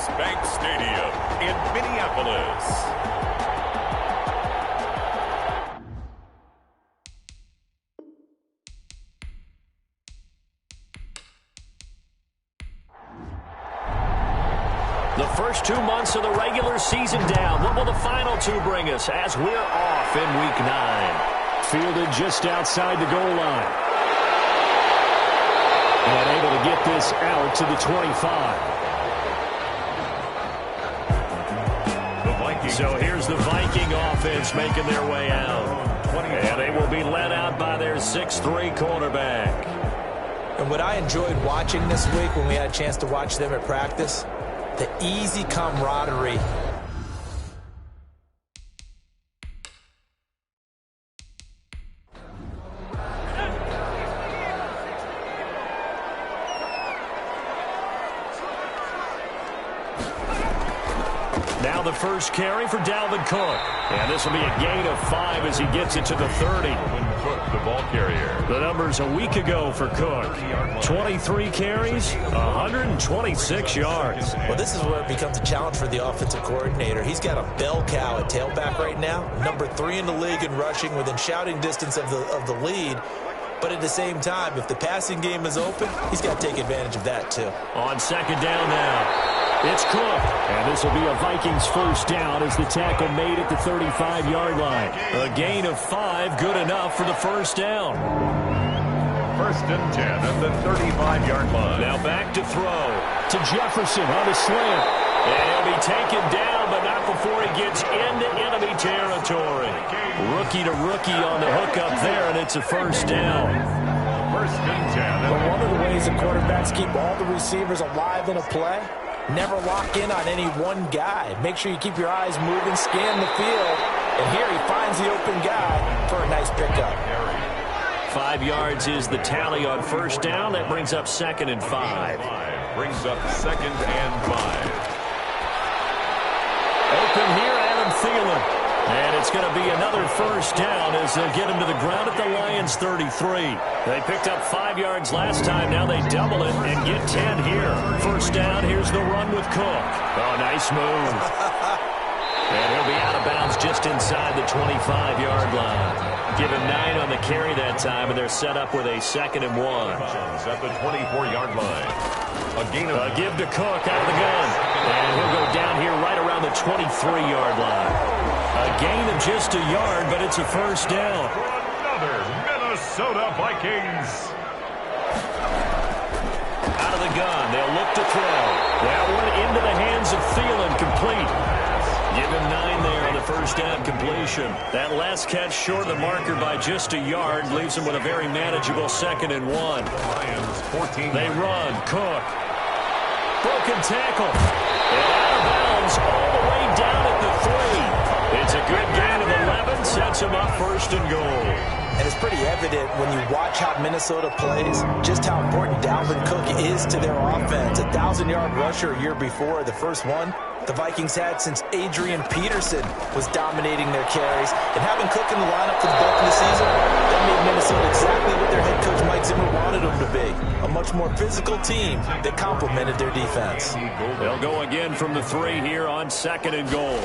U.S. Bank Stadium in Minneapolis. The first 2 months of the regular season down. What will the final 2 bring us as we're off in Week 9? Fielded just outside the goal line. And able to get this out to the 25. So here's the Viking offense making their way out. And they will be led out by their 6'3" quarterback. And what I enjoyed watching this week when we had a chance to watch them at practice, the easy camaraderie. Now the first carry for Dalvin Cook. And this will be a gain of 5 as he gets it to the 30. Cook, the ball carrier. The numbers a week ago for Cook. 23 carries, 126 yards. Well, this is where it becomes a challenge for the offensive coordinator. He's got a bell cow at tailback right now. Number 3 in the league in rushing within shouting distance of the lead. But at the same time, if the passing game is open, he's got to take advantage of that too. On second down now. It's Cook. And this will be a Vikings first down as the tackle made at the 35-yard line. A gain of 5, good enough for the first down. First and 10 at the 35-yard line. Now back to throw. To Jefferson on the slant. And he'll be taken down, but not before he gets into enemy territory. Rookie to rookie on the hook up there, and it's a first down. First and 10. But one of the ways the quarterbacks keep all the receivers alive in a play, never lock in on any one guy. Make sure you keep your eyes moving, scan the field, and here he finds the open guy for a nice pickup. 5 yards is the tally on first down. That brings up second and 5. Brings up second and 5. Open here, Adam Thielen. And it's going to be another first down as they'll get him to the ground at the Lions' 33. They picked up 5 yards last time. Now they double it and get 10 here. First down, here's the run with Cook. Oh, nice move. And he'll be out of bounds just inside the 25-yard line. Give him 9 on the carry that time, and they're set up with a second and 1. At the 24-yard line. A give to Cook out of the gun. And he'll go down here right around the 23-yard line. A gain of just a yard, but it's a first down. Another Minnesota Vikings. Out of the gun, they'll look to throw. That one into the hands of Thielen, complete. Give him 9 there on the first down completion. That last catch short of the marker by just a yard leaves him with a very manageable second and 1. Lions 14. They run. Cook. Broken tackle. And out of bounds all the way down at the 3. It's a good gain of 11. Sets him up first and goal. And it's pretty evident when you watch how Minnesota plays, just how important Dalvin Cook is to their offense. A 1,000-yard rusher a year before, the first one the Vikings had since Adrian Peterson was dominating their carries. And having Cook in the lineup for the bulk of the season, that made Minnesota exactly what their head coach Mike Zimmer wanted them to be. A much more physical team that complemented their defense. They'll go again from the 3 here on second and goal.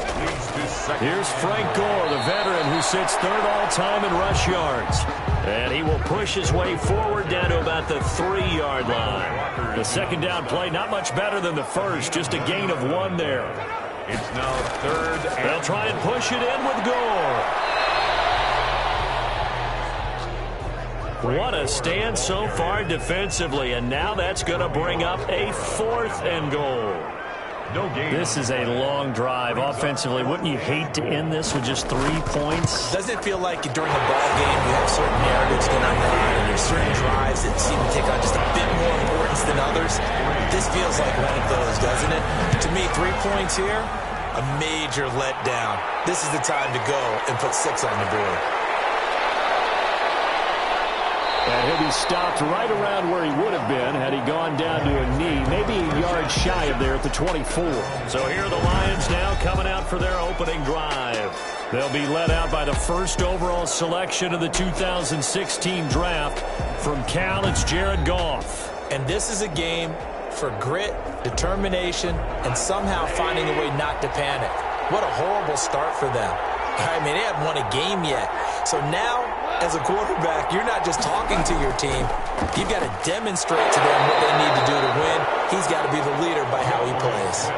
Here's Frank Gore, the veteran who sits third all-time in rush yards. And he will push his way forward down to about the 3-yard line. The second down play, not much better than the first, just a gain of 1 there. It's now third. They'll try and push it in with Gore. What a stand so far defensively, and now that's going to bring up a 4th and goal. No gain. This is a long drive offensively. Wouldn't you hate to end this with just 3 points? Doesn't it feel like during a ball game you have certain narratives going on and there's certain drives that seem to take on just a bit more importance than others? This feels like one of those, doesn't it? To me, 3 points here, a major letdown. This is the time to go and put 6 on the board. And he'll be stopped right around where he would have been had he gone down to a knee, maybe a yard shy of there at the 24. So here are the Lions now coming out for their opening drive. They'll be led out by the first overall selection of the 2016 draft. From Cal, it's Jared Goff. And this is a game for grit, determination, and somehow finding a way not to panic. What a horrible start for them. I mean, they haven't won a game yet. So now, as a quarterback, you're not just talking to your team. You've got to demonstrate to them what they need to do to win. He's got to be the leader by how he plays.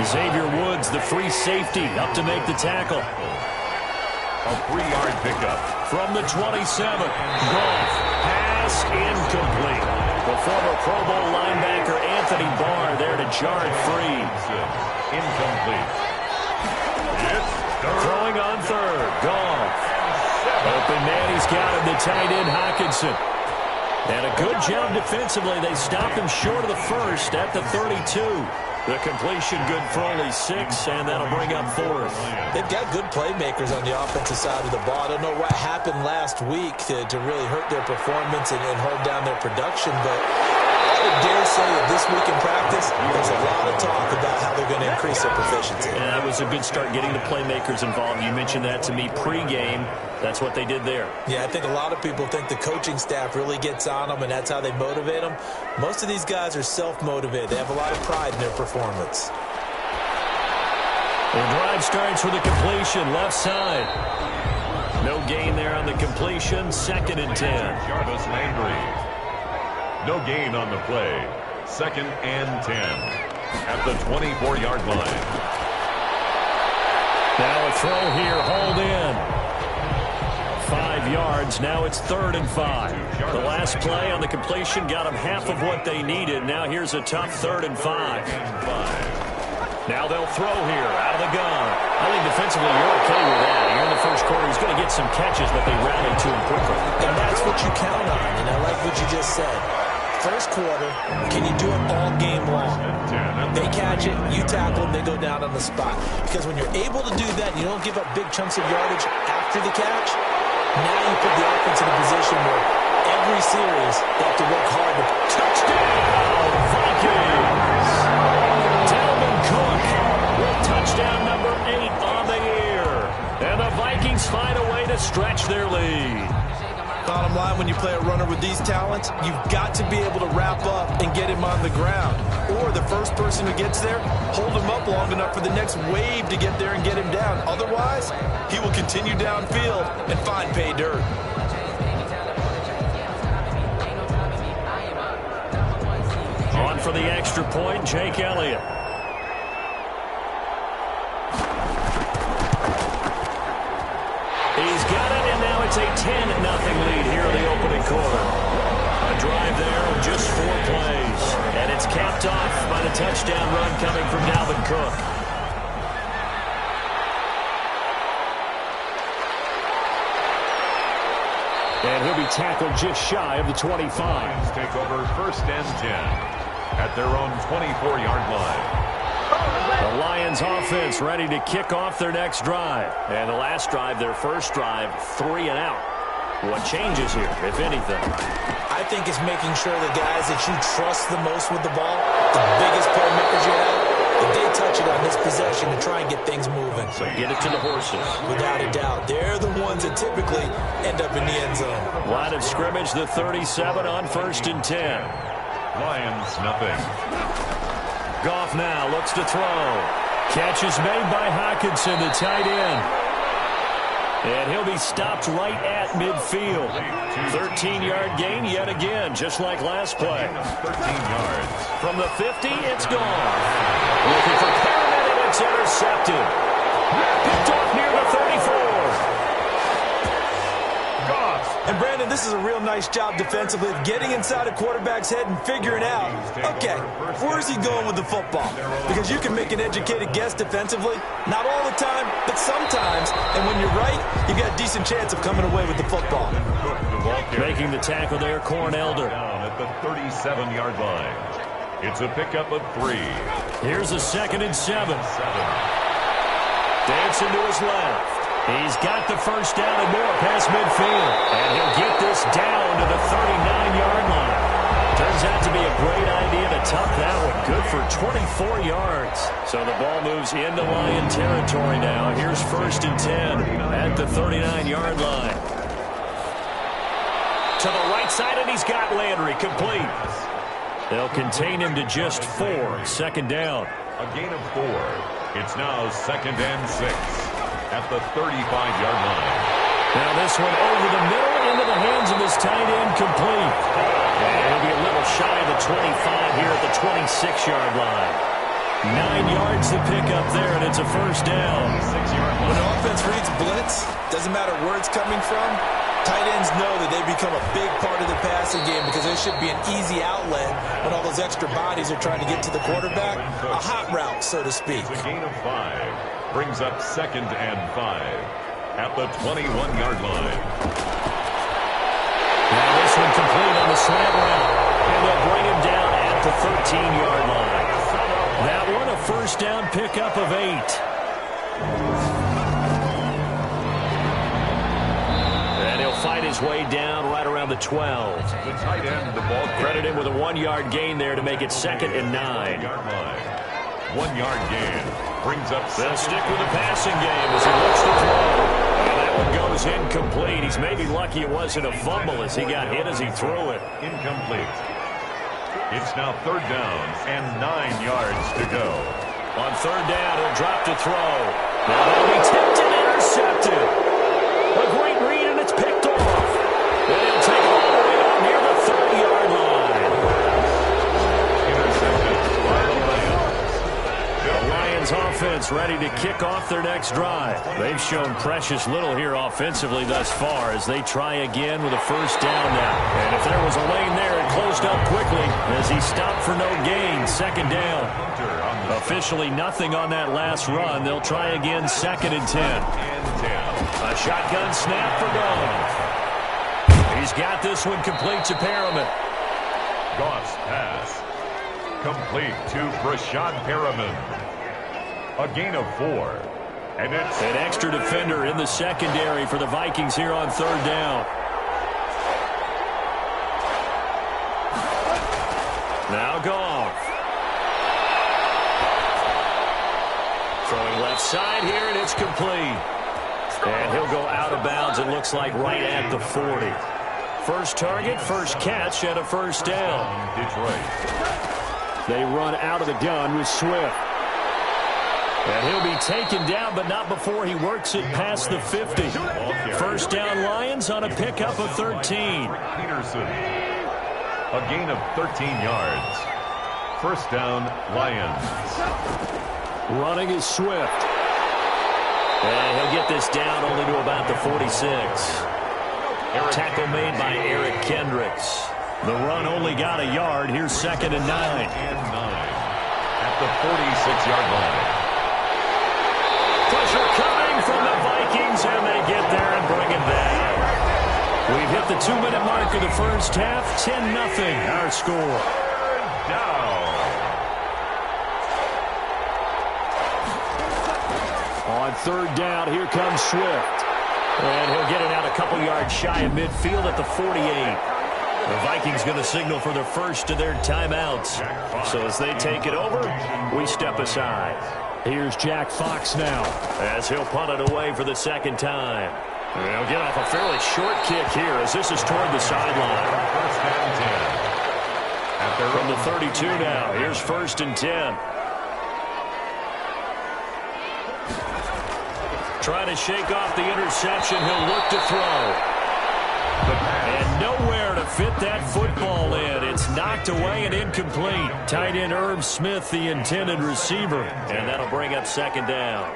Xavier Woods, the free safety, up to make the tackle. A 3-yard pickup. From the 27. Goff. Pass incomplete. The former Pro Bowl linebacker Anthony Barr there to jar it free. Incomplete. It's throwing on third. Goff. Open man, he's got him, the tight end Hockenson. And a good job defensively. They stopped him short of the first at the 32. The completion good for only 6, and that'll bring up fourth. They've got good playmakers on the offensive side of the ball. I don't know what happened last week to really hurt their performance and hold down their production, but I would dare say that this week in practice, there's a lot of talk about how they're going to increase their proficiency. And that was a good start getting the playmakers involved. You mentioned that to me pregame. That's what they did there. Yeah, I think a lot of people think the coaching staff really gets on them, and that's how they motivate them. Most of these guys are self-motivated. They have a lot of pride in their performance. The drive starts with a completion, left side. No gain there on the completion, 2nd and 10. Jarvis Landry. No gain on the play. 2nd and 10. At the 24-yard line. Now a throw here, hauled in. 5 yards. Now it's 3rd and 5. The last play on the completion got them half of what they needed. Now here's a tough 3rd and 5. Now they'll throw here out of the gun. I think defensively you're okay with that. Here in the first quarter, he's going to get some catches, but they rallied to him quickly. And that's what you count on. And I like what you just said. First quarter, can you do it all game long? They catch it, you tackle them, they go down on the spot. Because when you're able to do that, you don't give up big chunks of yardage after the catch. Now you put the offense in a position where every series they have to work hard to touchdown Vikings. Dalvin Cook with touchdown number 8 on the year. And the Vikings find a way to stretch their lead. Bottom line, when you play a runner with these talents, you've got to be able to wrap up and get him on the ground. Or the first person who gets there, hold him up long enough for the next wave to get there and get him down. Otherwise, he will continue downfield and find pay dirt. On for the extra point, Jake Elliott. He's got it, and now it's a 10-0 lead here in the opening quarter. A drive there of just 4 plays. And it's capped off by the touchdown run coming from Dalvin Cook. And he'll be tackled just shy of the 25. Lions take over 1st and 10 at their own 24-yard line. The Lions offense ready to kick off their next drive. And the last drive, their first drive, 3 and out. What changes here, if anything? I think it's making sure the guys that you trust the most with the ball, the biggest playmakers you have, that they touch it on this possession to try and get things moving. So get it to the horses. Without a doubt. They're the ones that typically end up in the end zone. Line of scrimmage, the 37 on 1st and 10. Lions, nothing. Goff now looks to throw. Catch is made by Hockenson, the tight end. And he'll be stopped right at midfield. 13-yard gain yet again, just like last play. 13 yards. From the 50, it's gone. Looking for Perriman, and it's intercepted. Picked off near the 34. And Brandon, this is a real nice job defensively of getting inside a quarterback's head and figuring out, okay, where's he going with the football? Because you can make an educated guess defensively, not all the time, but sometimes. And when you're right, you got a decent chance of coming away with the football. Making the tackle there, Corn Elder. Down at the 37-yard line. It's a pickup of 3. Here's a 2nd and 7. Dancing to his left. He's got the first down and more past midfield. And he'll get this down to the 39-yard line. Turns out to be a great idea to tuck that one. Good for 24 yards. So the ball moves into Lion territory now. Here's 1st and 10 at the 39-yard line. To the right side, and he's got Landry complete. They'll contain him to just 4. Second down. A gain of 4. It's now 2nd and 6 at the 35-yard line. Now this one over the middle into the hands of his tight end, complete. And he'll be a little shy of the 25 here at the 26-yard line. 9 yards to pick up there, and it's a first down. When the offense reads blitz, doesn't matter where it's coming from, tight ends know that they become a big part of the passing game because there should be an easy outlet when all those extra bodies are trying to get to the quarterback. A hot route, so to speak. It's a gain of 5. Brings up 2nd and 5 at the 21-yard line. Now this one complete on the slant route, and they'll bring him down at the 13-yard line. That one a first down pickup of 8. And he'll fight his way down right around the 12. The tight end, the ball Credit him with a 1-yard gain there to make it 2nd and 9. 1-yard gain brings up. They'll stick with the passing game as he looks to throw. And that one goes incomplete. He's maybe lucky it wasn't a fumble as he got hit as he threw it. Incomplete. It's now 3rd down and 9 yards to go. On 3rd down, he'll drop to throw. Now he'll be tipped and intercepted. A great read, and it's picked off. And he'll take it all the way out near the 30-yard line. Intercepted by the Lions. The Lions offense ready to kick off their next drive. They've shown precious little here offensively thus far as they try again with a first down now. And if there was a lane there, it closed up quickly as he stopped for no gain. 2nd down. Officially nothing on that last run. They'll try again 2nd and 10. A shotgun snap for Goff. He's got this one complete to Perriman. Goff's pass. Complete to Brashad Perriman. A gain of 4. And it's an extra defender in the secondary for the Vikings here on 3rd down. Now Goff. Throwing left side here, and it's complete. And he'll go out of bounds, it looks like, right at the 40. First target, first catch, and a first down. Detroit. They run out of the gun with Swift. And he'll be taken down, but not before he works it past the 50. First down Lions on a pickup of 13. Peterson. A gain of 13 yards. First down, Lions. Running is Swift. And he'll get this down only to about the 46. Tackle made by Eric Kendricks. The run only got a yard. Here's 2nd and 9. At the 46-yard line. Pressure coming from the Vikings, and they get there and bring it down. We've hit the 2-minute mark of the first half. 10-0 our score. Down. On 3rd down, here comes Swift. And he'll get it out a couple yards shy of midfield at the 48. The Vikings going to signal for their first of their timeouts. So as they take it over, we step aside. Here's Jack Fox now. As he'll punt it away for the 2nd time. And he'll get off a fairly short kick here as this is toward the sideline. First and 10. From the 32 now, here's 1st and 10. Trying to shake off the interception, he'll look to throw. And nowhere to fit that football in. It's knocked away and incomplete. Tight end Irv Smith, the intended receiver. And that'll bring up 2nd down.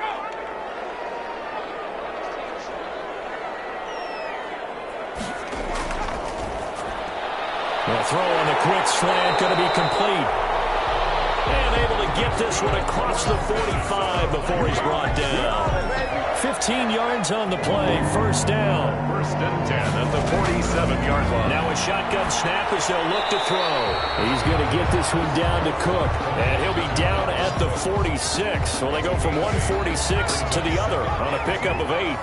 The throw on the quick slant going to be complete. And able to get this one across the 45 before he's brought down. 15 yards on the play. First down. First and 10 at the 47-yard line. Now a shotgun snap as they'll look to throw. He's going to get this one down to Cook. And he'll be down at the 46. So they go from 146 to the other on a pickup of 8.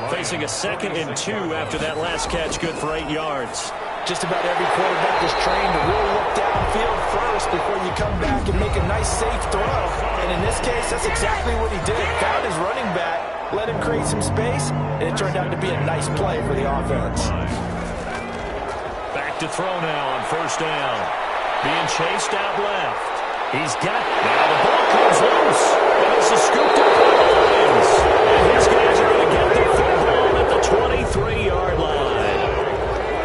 Facing a 2nd and 2 after that last catch, good for 8 yards. Just about every quarterback is trained to really look downfield first before you come back and make a nice, safe throw. And in this case, that's exactly what he did. Found his running back, let him create some space, and it turned out to be a nice play for the offense. Back to throw now on first down. being chased out left. He's got it. Now the ball comes loose. And it's a scooped up by the Lions. And his guys are going to get the football at the 23-yard line.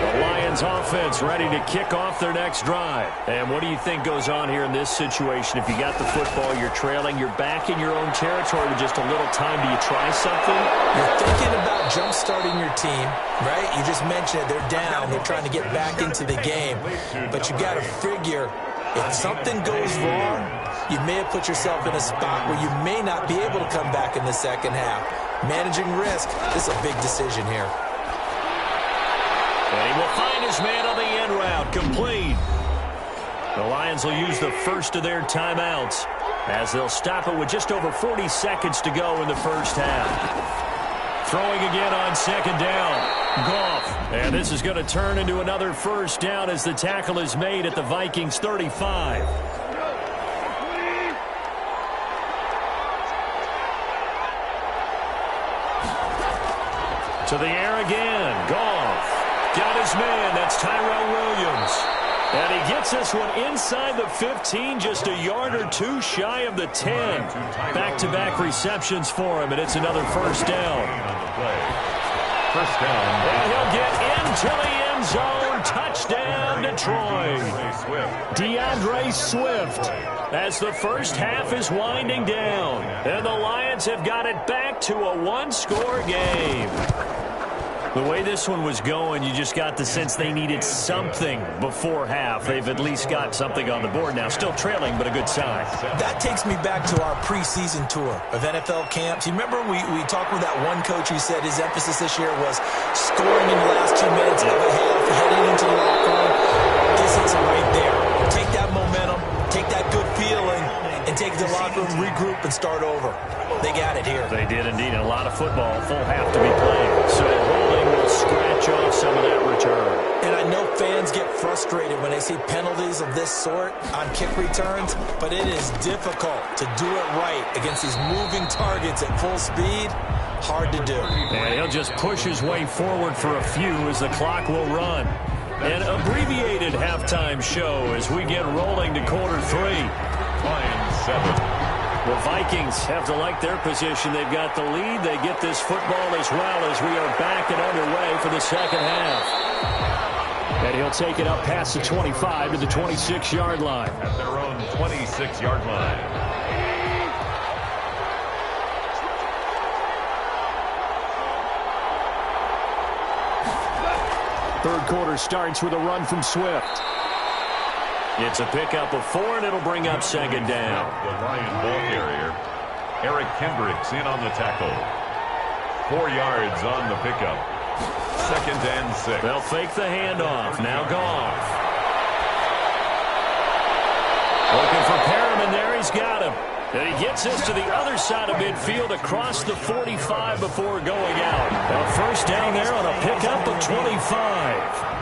The Lions offense ready to kick off their next drive. And what do you think goes on here in this situation? If you got the football, you're trailing, you're back in your own territory with just a little time. Do you try something? You're thinking about jump-starting your team, right? You just mentioned it. They're down. They're trying to get back into the game. But you got to figure, if something goes wrong, you may have put yourself in a spot where you may not be able to come back in the second half. Managing risk, this is a big decision here. And he will find his man on the end route, complete. The Lions will use the first of their timeouts as they'll stop it with just over 40 seconds to go in the first half. Throwing again on second down. Goff. And this is going to turn into another first down as the tackle is made at the Vikings 35. To the air again. Goff. Got his man. That's Tyrell Williams. And he gets this one inside the 15, just a yard or two shy of the 10. Back-to-back receptions for him, and it's another first down. First down. And he'll get into the end zone. Touchdown, Detroit. DeAndre Swift. As the first half is winding down. And the Lions have got it back to a one-score game. The way this one was going, you just got the sense they needed something before half. They've at least got something on the board now. Still trailing, but a good sign. That takes me back to our preseason tour of NFL camps. You remember we talked with that one coach who said his emphasis this year was scoring in the last 2 minutes of a half, heading into the locker room. This is right there. Take that momentum, take that good feeling, and take the locker room, regroup, and start over. They got it here. They did indeed. And a lot of football, full half to be played. So holding will scratch off some of that return. And I know fans get frustrated when they see penalties of this sort on kick returns, but it is difficult to do it right against these moving targets at full speed. Hard to do. And he'll just push his way forward for a few as the clock will run. An abbreviated halftime show as we get rolling to quarter 3. Lions 7. The Vikings have to like their position. They've got the lead. They get this football as well as we are back and underway for the second half. And he'll take it up past the 25 to the 26-yard line. At their own 26-yard line. Third quarter starts with a run from Swift. It's a pickup of 4, and it'll bring up second down. The Lion ball carrier, Eric Kendricks, in on the tackle. 4 yards on the pickup. Second and 6. They'll fake the handoff. Now Goff. Looking for Perriman there. He's got him. And he gets this to the other side of midfield across the 45 before going out. A first down there on a pickup of 25.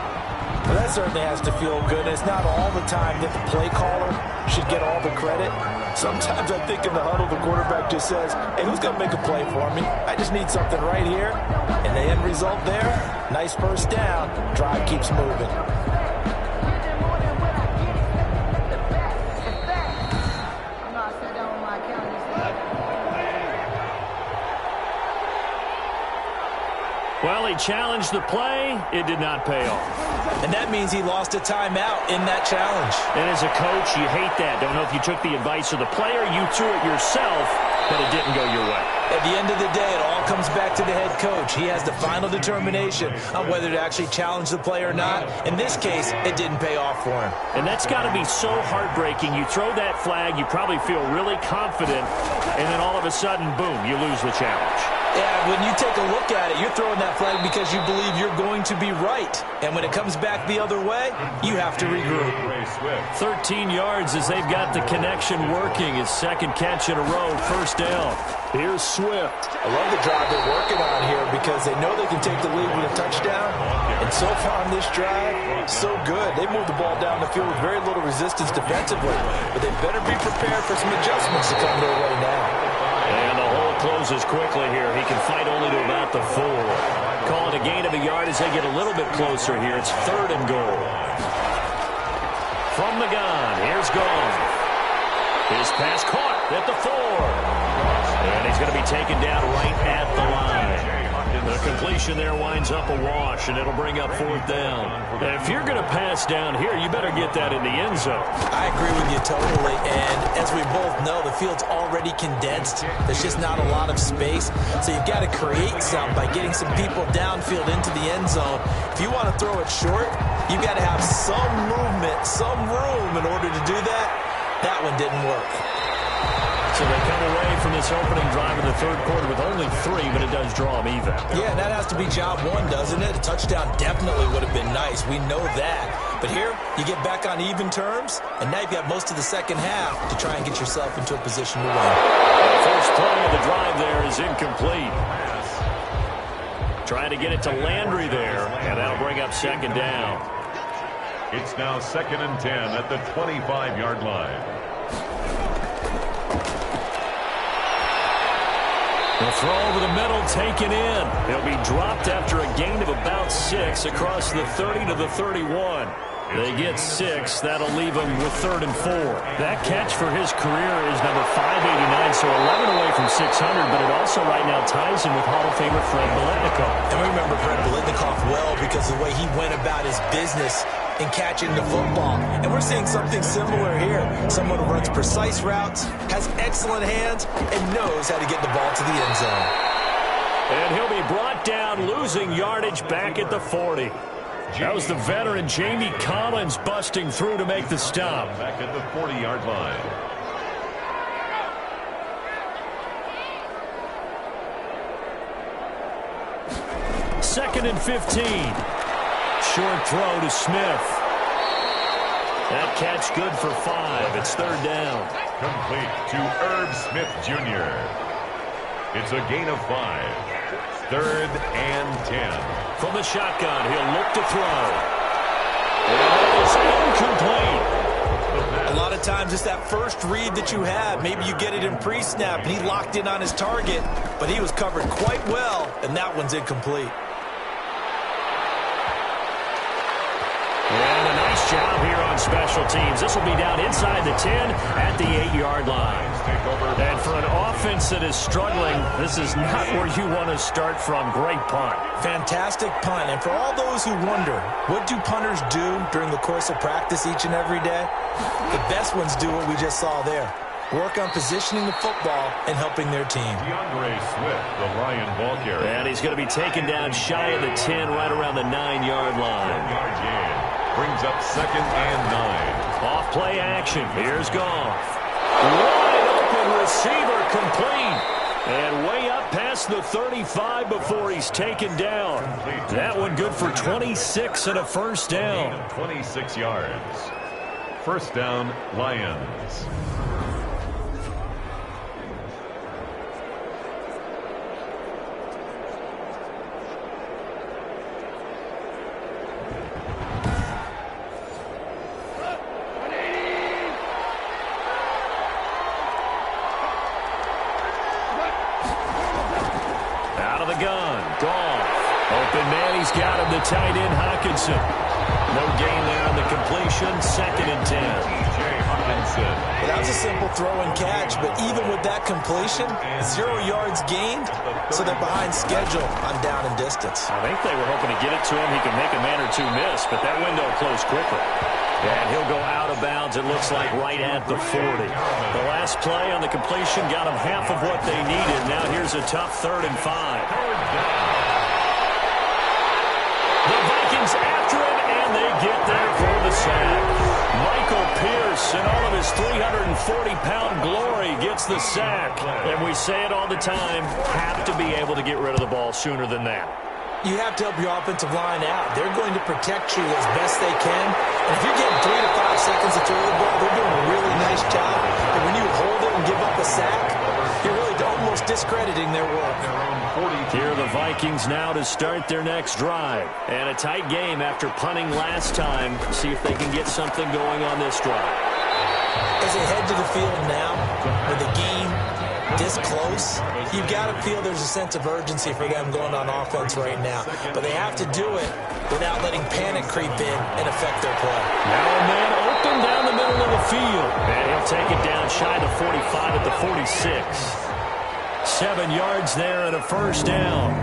Well, that certainly has to feel good. It's not all the time that the play caller should get all the credit. Sometimes I think in the huddle, the quarterback just says, hey, who's going to make a play for me? I just need something right here. And the end result there, nice first down. Drive keeps moving. Well, he challenged the play. It did not pay off. And that means he lost a timeout in that challenge. And as a coach, you hate that. Don't know if you took the advice of the player, you threw it yourself, but it didn't go your way. At the end of the day, it all comes back to the head coach. He has the final determination on whether to actually challenge the play or not. In this case, it didn't pay off for him. And that's got to be so heartbreaking. You throw that flag, you probably feel really confident, and then all of a sudden, boom, you lose the challenge. Yeah, when you take a look at it, you're throwing that flag because you believe you're going to be right. And when it comes back the other way, you have to regroup. 13 yards as they've got the connection working. His second catch in a row, first down. Here's Swift. I love the drive they're working on here because they know they can take the lead with a touchdown. And so far on this drive, so good. They moved the ball down the field with very little resistance defensively. But they better be prepared for some adjustments to come their way now. And the hole closes quickly here. He can fight only to about the 4. Call it a gain of a yard as they get a little bit closer here. It's 3rd and goal. from the gun. Here's Goff. His pass caught at the 4. And he's going to be taken down right at the line. The completion there winds up a wash, and it'll bring up 4th down. If you're going to pass down here, you better get that in the end zone. I agree with you totally, and as we both know, the field's already condensed. There's just not a lot of space, so you've got to create some by getting some people downfield into the end zone. If you want to throw it short, you've got to have some movement, some room in order to do that. That one didn't work. So they come away from this opening drive in the 3rd quarter with only 3, but it does draw them even. Yeah, and that has to be job 1, doesn't it? A touchdown definitely would have been nice. We know that. But here, you get back on even terms, and now you've got most of the second half to try and get yourself into a position to win. The first play of the drive there is incomplete. Trying to get it to Landry there, and that'll bring up 2nd down. It's now 2nd and 10 at the 25-yard line. The throw over the middle taken in. He'll be dropped after a gain of about 6 across the 30 to the 31. They get 6. That'll leave them with 3rd and 4. That catch for his career is number 589, so 11 away from 600, but it also right now ties him with Hall of Famer Fred Biletnikoff. And we remember Fred Biletnikoff well because of the way he went about his business in catching the football. And we're seeing something similar here. Someone who runs precise routes, has excellent hands, and knows how to get the ball to the end zone. And he'll be brought down, losing yardage back at the 40. That was the veteran Jamie Collins busting through to make the stop. Back at the 40-yard line. Second and 15. Short throw to Smith. That catch good for 5. It's 3rd down. Complete to Herb Smith Jr. It's a gain of 5. 3rd and 10. From the shotgun, he'll look to throw. It is incomplete. A lot of times it's that first read that you have. Maybe you get it in pre-snap, and he locked in on his target, but he was covered quite well, and that one's incomplete. And a nice job here on special teams. This will be down inside the 10 at the 8-yard line. And for an offense that is struggling, this is not where you want to start from. Great punt. Fantastic punt. And for all those who wonder, what do punters do during the course of practice each and every day? The best ones do what we just saw there. Work on positioning the football and helping their team. DeAndre Swift, the Lion ball carrier. And he's going to be taken down shy of the 10, right around the 9-yard line. 10-yard gain. Brings up 2nd and 9. Off play action. Here's Goff. Wide open receiver complete. And way up past the 35 before he's taken down. That one good for 26 and a 1st down. 26 yards. 1st down, Lions. He's got him, the tight end, Hockenson. No gain there on the completion. 2nd and 10. T.J. Hockenson. Well, that was a simple throw and catch, but even with that completion, 0 yards gained, so they're behind schedule on down and distance. I think they were hoping to get it to him. He could make a man or two miss, but that window closed quickly. And he'll go out of bounds, it looks like, right at the 40. The last play on the completion got them half of what they needed. Now here's a tough 3rd and 5. The Vikings after him, and they get there for the sack. Michael Pierce, in all of his 340-pound glory, gets the sack. And we say it all the time, have to be able to get rid of the ball sooner than that. You have to help your offensive line out. They're going to protect you as best they can. And if you're getting 3 to 5 seconds to throw the ball, they're doing a really nice job. And when you hold it and give up a sack, you're really almost discrediting their work. Here are the Vikings now to start their next drive. And a tight game after punting last time. See if they can get something going on this drive. As they head to the field now with a gain this close, you've got to feel there's a sense of urgency for them going on offense right now. But they have to do it without letting panic creep in and affect their play. Now a man open down the middle of the field. And he'll take it down shy of the 45 at the 46. 7 yards there and a first down.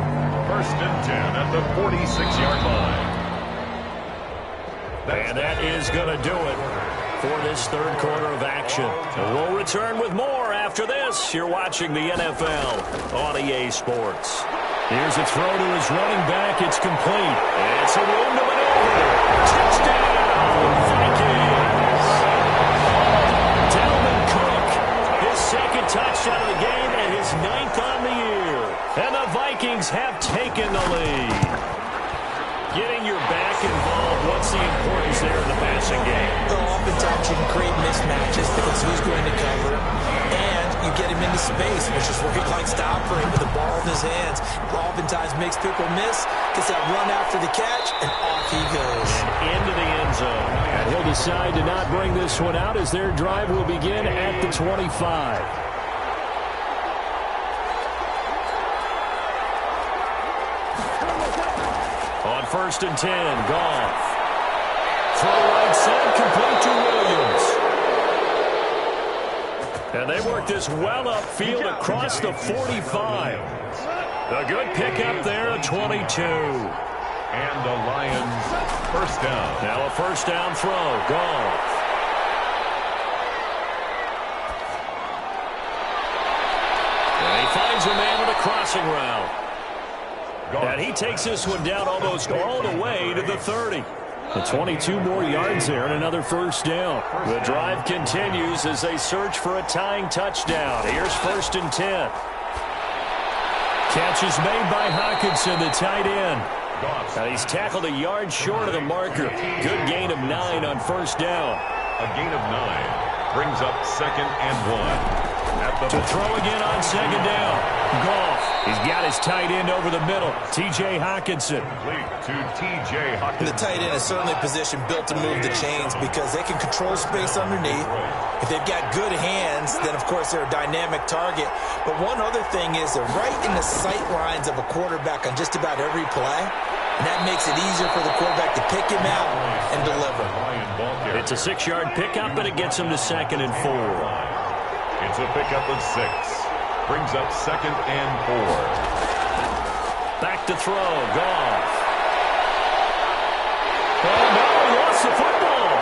First and 10 at the 46-yard line. And that is going to do it for this third quarter of action. And we'll return with more after this. You're watching the NFL on EA Sports. Here's a throw to his running back. It's complete. It's a room to maneuver. Touchdown, Vikings. Dalvin Cook, his second touchdown of the game and his 9th on the year. And the Vikings have taken the lead. Getting your back involved, what's the importance there in the passing game? Well, oftentimes you can create mismatches because who's going to cover, and you get him into space, which is where he likes to operate with the ball in his hands. Oftentimes makes people miss, gets that run after the catch, and off he goes. And into the end zone. And he'll decide to not bring this one out as their drive will begin at the 25. On first and 10, Goff. Throw right side, complete to Williams. And they work this well upfield across the 45. A good pickup there at 22. And the Lions first down. Now a first down throw, Goff. And he finds a man with a crossing route. And he takes this one down almost all the way to the 30. The 22 more yards there and another first down. The drive continues as they search for a tying touchdown. Here's first and 10. Catch is made by Hockenson, the tight end. And he's tackled a yard short of the marker. Good gain of 9 on first down. A gain of 9 brings up second and 1. To throw again on second down. Goff. He's got his tight end over the middle. T.J. Hockenson. To T.J. Hockenson. The tight end is certainly a position built to move the chains because they can control space underneath. If they've got good hands, then, of course, they're a dynamic target. But one other thing is they're right in the sight lines of a quarterback on just about every play. And that makes it easier for the quarterback to pick him out and deliver. It's a 6-yard pickup, but it gets him to second and 4. It's a pickup of 6. Brings up second and 4. Back to throw. Goff. Oh, no, he lost the football.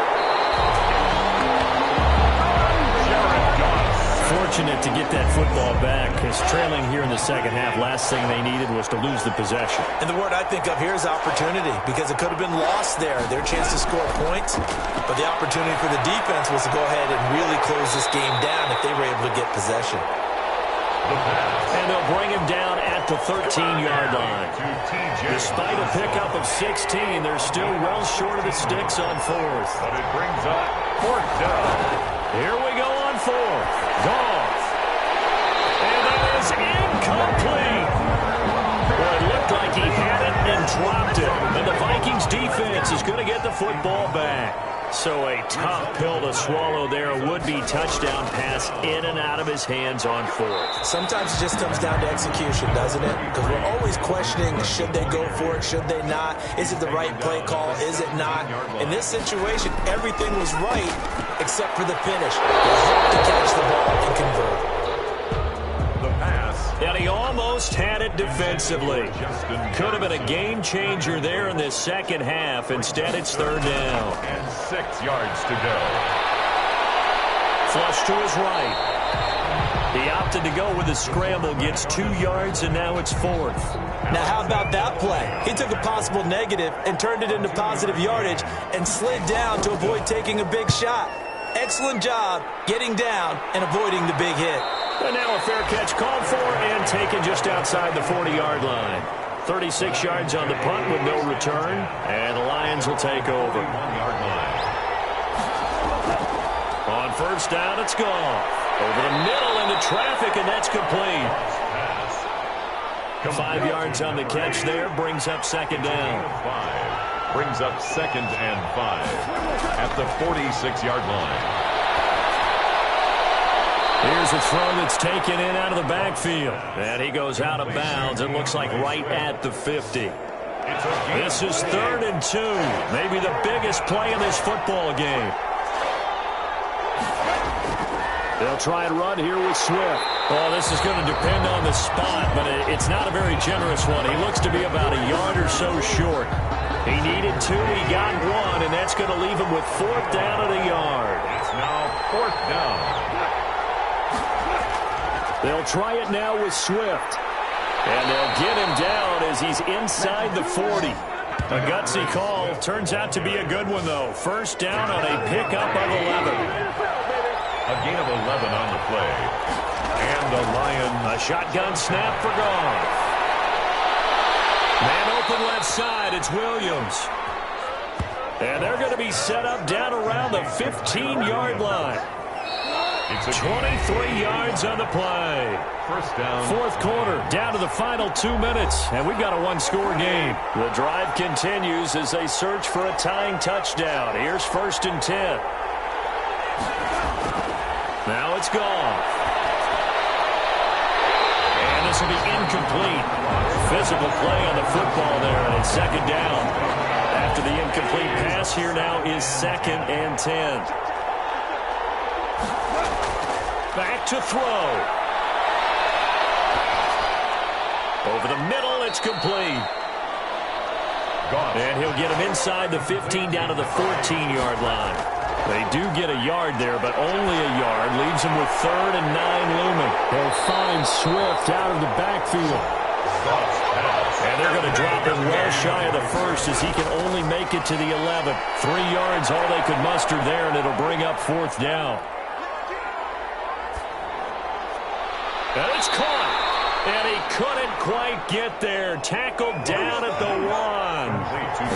Fortunate to get that football back because trailing here in the second half, last thing they needed was to lose the possession. And the word I think of here is opportunity because it could have been lost there, their chance to score points. But the opportunity for the defense was to go ahead and really close this game down if they were able to get possession. And they'll bring him down at the 13-yard line. Despite a pickup of 16, they're still well short of the sticks on fourth. But it brings up fourth down. Here we go on fourth. Goff. And that is incomplete. Well, it looked like he had it and dropped it. And the Vikings defense is going to get the football back. So a tough pill to swallow there. A would-be touchdown pass in and out of his hands on fourth. Sometimes it just comes down to execution, doesn't it? Because we're always questioning, should they go for it, should they not? Is it the right play call, is it not? In this situation, everything was right except for the finish. You have to catch the ball and convert. And he almost had it defensively. Could have been a game changer there in this second half. Instead, it's third down. And 6 yards to go. Flush to his right. He opted to go with a scramble, gets 2 yards, and now it's fourth. Now, how about that play? He took a possible negative and turned it into positive yardage and slid down to avoid taking a big shot. Excellent job getting down and avoiding the big hit. And now a fair catch called for and taken just outside the 40-yard line. 36 yards on the punt with no return, and the Lions will take over. 1-yard line. On first down, it's gone. Over the middle into traffic, and that's complete. 5 yards on the catch there, brings up second down. 5. Brings up second and 5 at the 46-yard line. Here's a throw that's taken in out of the backfield. And he goes out of bounds. It looks like right at the 50. This is 3rd and 2. Maybe the biggest play in this football game. They'll try and run here with Swift. Oh, this is going to depend on the spot, but it's not a very generous one. He looks to be about a yard or so short. He needed 2, he got 1, and that's going to leave him with 4th down and a yard. It's now 4th down. They'll try it now with Swift. And they'll get him down as he's inside the 40. A gutsy call. Turns out to be a good one, though. 1st down on a pickup of 11. A gain of 11 on the play. And the Lions. A shotgun snap for Goff. Man open left side. It's Williams. And they're going to be set up down around the 15-yard line. It's 23 yards on the play. 1st down. 4th quarter, down to the final 2 minutes, and we've got a one-score game. The drive continues as they search for a tying touchdown. Here's 1st and 10. Now it's gone. And this will be incomplete. Physical play on the football there, and it's 2nd down. After the incomplete pass, here now is 2nd and 10. Back to throw. Over the middle, it's complete. And he'll get him inside the 15 down to the 14-yard line. They do get a yard there, but only a yard. Leaves him with 3rd and 9 looming. They'll find Swift out of the backfield. And they're going to drop him well shy of the 1st as he can only make it to the 11th. 3 yards, all they could muster there, and it'll bring up 4th down. And it's caught. And he couldn't quite get there. Tackled down at the 1.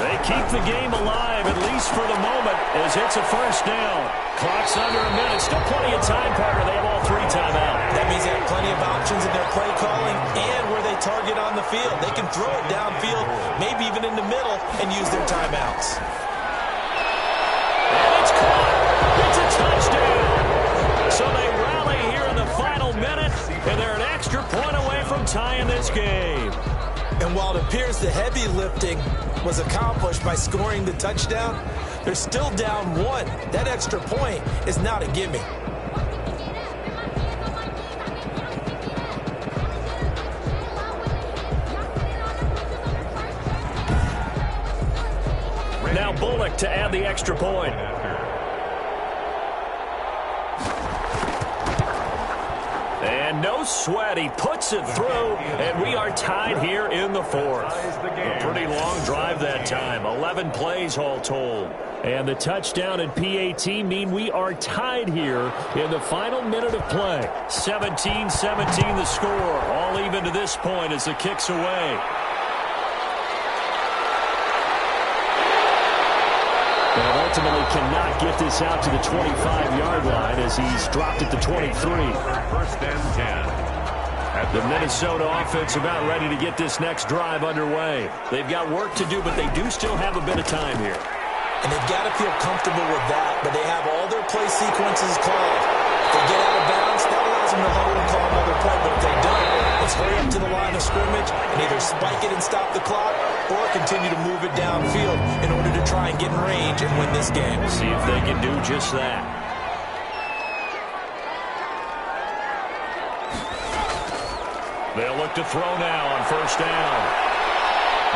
They keep the game alive, at least for the moment, as it's a 1st down. Clock's under a minute. Still plenty of time, Parker. They have all 3 timeouts. That means they have plenty of options in their play calling and where they target on the field. They can throw it downfield, maybe even in the middle, and use their timeouts. And it's caught. It's a touchdown. So they rally here in the final minute, and they're an extra point away from tying this game. And while it appears the heavy lifting was accomplished by scoring the touchdown, they're still down 1. That extra point is not a gimme. Now Bullock to add the extra point. And no sweat. He puts it through, and we are tied here in the 4th. A pretty long drive that time. 11 plays all told. And the touchdown and PAT mean we are tied here in the final minute of play. 17-17 the score. All even to this point as the kick's away. And ultimately cannot get this out to the 25-yard line as he's dropped at the 23. 1st and 10. The Minnesota offense about ready to get this next drive underway. They've got work to do, but they do still have a bit of time here. And they've got to feel comfortable with that, but they have all their play sequences called. If they get out of bounds, that allows them to hold and call another play, but if they don't, let's hurry up to the line of scrimmage and either spike it and stop the clock or continue to move it downfield in order to try and get in range and win this game. See if they can do just that. They'll look to throw now on 1st down.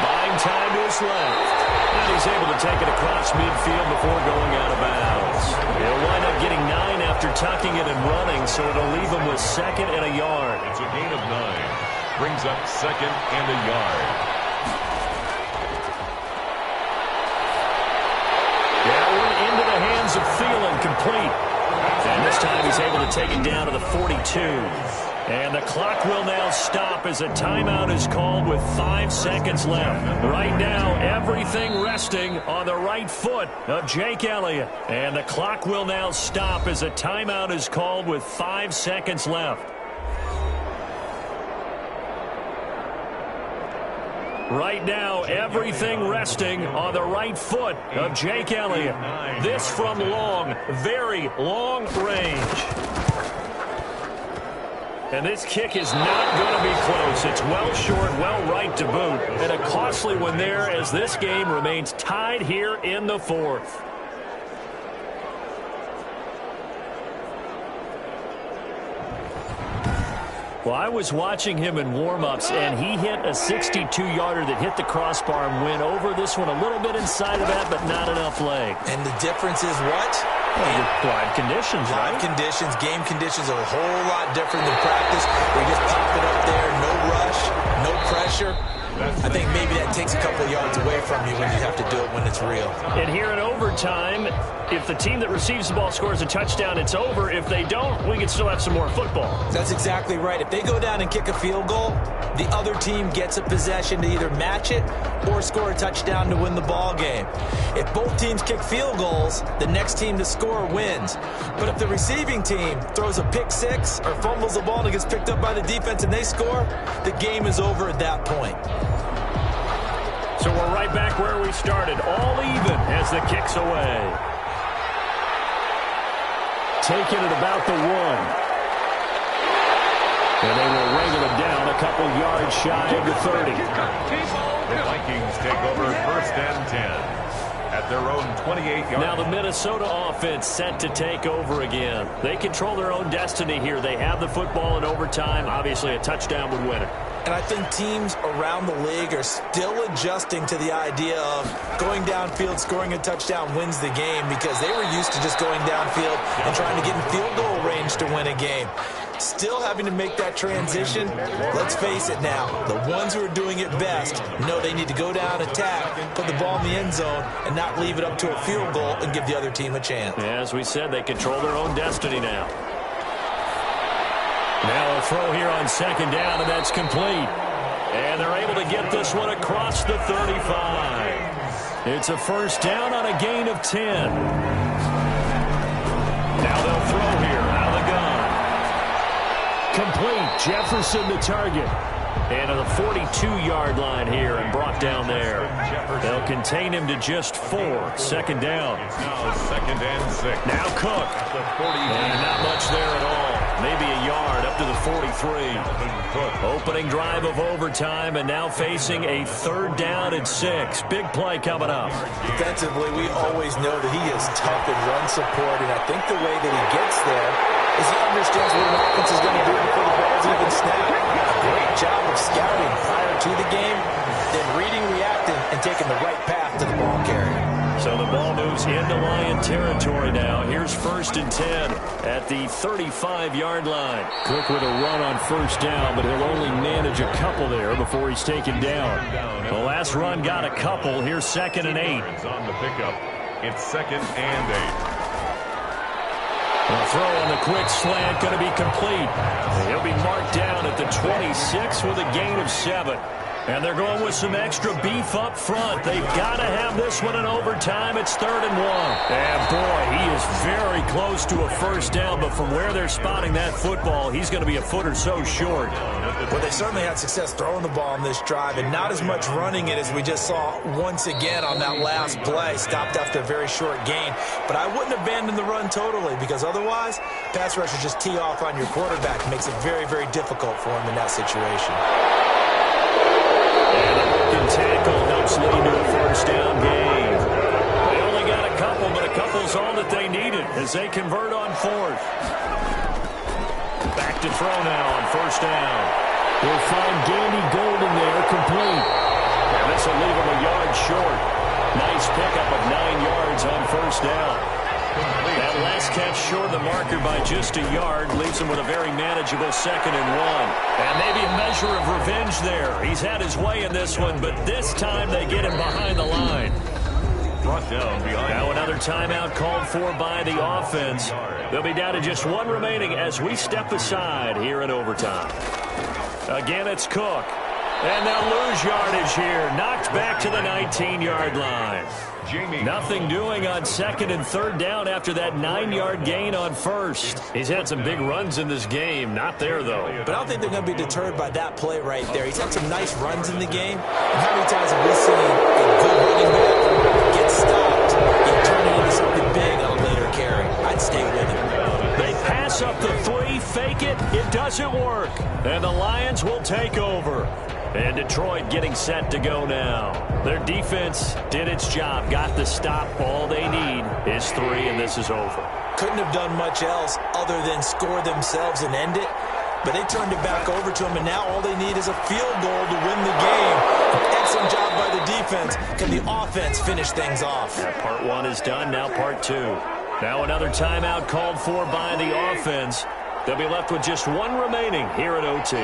Buying time to his left. And he's able to take it across midfield before going out of bounds. He'll wind up getting 9 after tucking it and running, so it'll leave him with 2nd and a yard. It's a gain of 9. Brings up 2nd and a yard. Yeah, one into the hands of Thielen, complete. And this time he's able to take it down to the 42. And the clock will now stop as a timeout is called with 5 seconds left. Right now, everything resting on the right foot of Jake Elliott. And the clock will now stop as a timeout is called with 5 seconds left. Right now, everything resting on the right foot of Jake Elliott. This from long, very long range. And this kick is not going to be close. It's well short, well right to boot. And a costly one there as this game remains tied here in the fourth. Well, I was watching him in warm-ups, and he hit a 62-yarder that hit the crossbar and went over. This one a little bit inside of that, but not enough leg. And the difference is what? Live conditions, right? Live conditions, game conditions are a whole lot different than practice. Where you just pop it up there, no rush, no pressure. I think maybe that takes a couple of yards away from you when you have to do it when it's real. And here in overtime, if the team that receives the ball scores a touchdown, it's over. If they don't, we can still have some more football. That's exactly right. If they go down and kick a field goal, the other team gets a possession to either match it or score a touchdown to win the ball game. If both teams kick field goals, the next team to score wins. But if the receiving team throws a pick six or fumbles the ball and it gets picked up by the defense and they score, the game is over at that point. So we're right back where we started, all even as the kick's away. Taking it about the one. And they will wrangle it down a couple yards shy of the 30. The Vikings take over 1st and 10 at their own 28-yard. Now the Minnesota offense set to take over again. They control their own destiny here. They have the football in overtime. Obviously, a touchdown would win it. And I think teams around the league are still adjusting to the idea of going downfield, scoring a touchdown wins the game, because they were used to just going downfield and trying to get in field goal range to win a game. Still having to make that transition. Let's face it now, the ones who are doing it best know they need to go down, attack, put the ball in the end zone, and not leave it up to a field goal and give the other team a chance. As we said, they control their own destiny now. Now a throw here on 2nd down, and that's complete. And they're able to get this one across the 35. It's a 1st down on a gain of 10. Now they'll throw here out of the gun. Complete. Jefferson the target. And to the 42-yard line here and brought down there. They'll contain him to just 4. 2nd down. Now 2nd and 6. Now Cook. And not much there at all. Maybe a yard up to the 43. Opening drive of overtime, and now facing a 3rd down and 6. Big play coming up. Defensively, we always know that he is tough in run support, and I think the way that he gets there is he understands what an offense is going to do before the ball's even snapped. A great job of scouting prior to the game, then reading, reacting, and taking the right path to the ball carrier. So the ball moves into Lion territory now. Here's 1st and 10 at the 35-yard line. Cook with a run on 1st down, but he'll only manage a couple there before he's taken down. The last run got a couple. Here's 2nd and 8. On the pickup, it's 2nd and 8. The throw on the quick slant going to be complete. He'll be marked down at the 26 with a gain of 7. And they're going with some extra beef up front. They've got to have this one in overtime. It's 3rd and 1. And boy, he is very close to a 1st down, but from where they're spotting that football, he's going to be a foot or so short. Well, they certainly had success throwing the ball on this drive, and not as much running it as we just saw once again on that last play. Stopped after a very short gain. But I wouldn't abandon the run totally, because otherwise, pass rushers just tee off on your quarterback. It makes it very, very difficult for him in that situation. And the broken tackle helps lead to a 1st down gain. They only got a couple, but a couple's all that they needed as they convert on 4th. Back to throw now on 1st down. They'll find Gandy Golden there, complete. And this will leave him a yard short. Nice pickup of 9 yards on 1st down. That last catch short of the marker by just a yard leaves him with a very manageable 2nd and 1. And maybe a measure of revenge there. He's had his way in this one, but this time they get him behind the line. Brought down behind. Now another timeout called for by the offense. They'll be down to just 1 remaining as we step aside here in overtime. Again, it's Cook. And they'll lose yardage here. Knocked back to the 19-yard line. Nothing doing on 2nd and 3rd down after that 9-yard gain on 1st. He's had some big runs in this game. Not there, though. But I don't think they're going to be deterred by that play right there. He's had some nice runs in the game. And how many times have we seen a good running back get stopped and turn it into something big on a later carry? I'd stay with him. They pass up the 3, fake it. It doesn't work. And the Lions will take over. And Detroit getting set to go now. Their defense did its job, got the stop. All they need is 3, and this is over. Couldn't have done much else other than score themselves and end it. But they turned it back over to them, and now all they need is a field goal to win the game. An excellent job by the defense. Can the offense finish things off? Yeah, part 1 is done, now part 2. Now another timeout called for by the offense. They'll be left with just 1 remaining here at OT.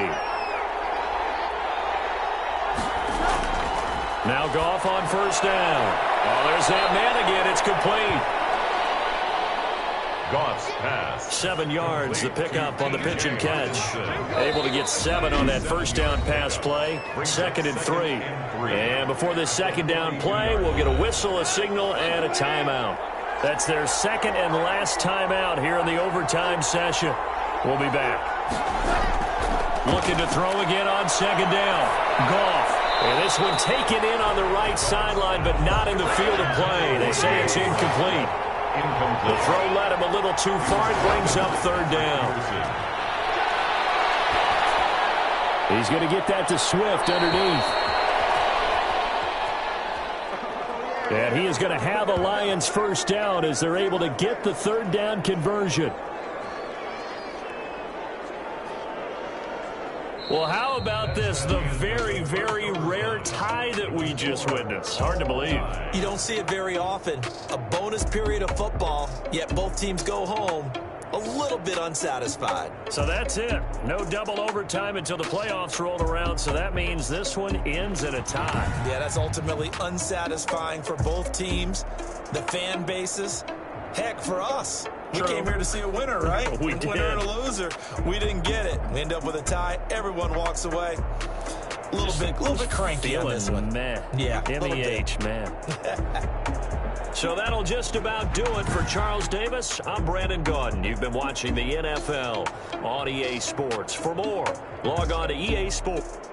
Now Goff on first down. Oh, there's that man again. It's complete. Goff's pass. 7 yards, the pickup on the pitch and catch. Able to get 7 on that first down pass play. 2nd and 3. And before this second down play, we'll get a whistle, a signal, and a timeout. That's their second and last timeout here in the overtime session. We'll be back. Looking to throw again on second down. Goff. And this one taken in on the right sideline, but not in the field of play. They say it's incomplete. The throw led him a little too far. It brings up 3rd down. He's going to get that to Swift underneath. And he is going to have a Lions first down as they're able to get the 3rd down conversion. Well, how about this? The very, very rare tie that we just witnessed. Hard to believe. You don't see it very often. A bonus period of football, yet both teams go home a little bit unsatisfied. So that's it. No double overtime until the playoffs roll around, so that means this one ends in a tie. Yeah, that's ultimately unsatisfying for both teams, the fan bases. Heck, for us. We came here to see a winner, right? We a did. Winner and a loser. We didn't get it. We end up with a tie. Everyone walks away. A little bit cranky on this one. Man. Yeah, MEH, man. So that'll just about do it for Charles Davis. I'm Brandon Gaudin. You've been watching the NFL on EA Sports. For more, log on to EA Sports.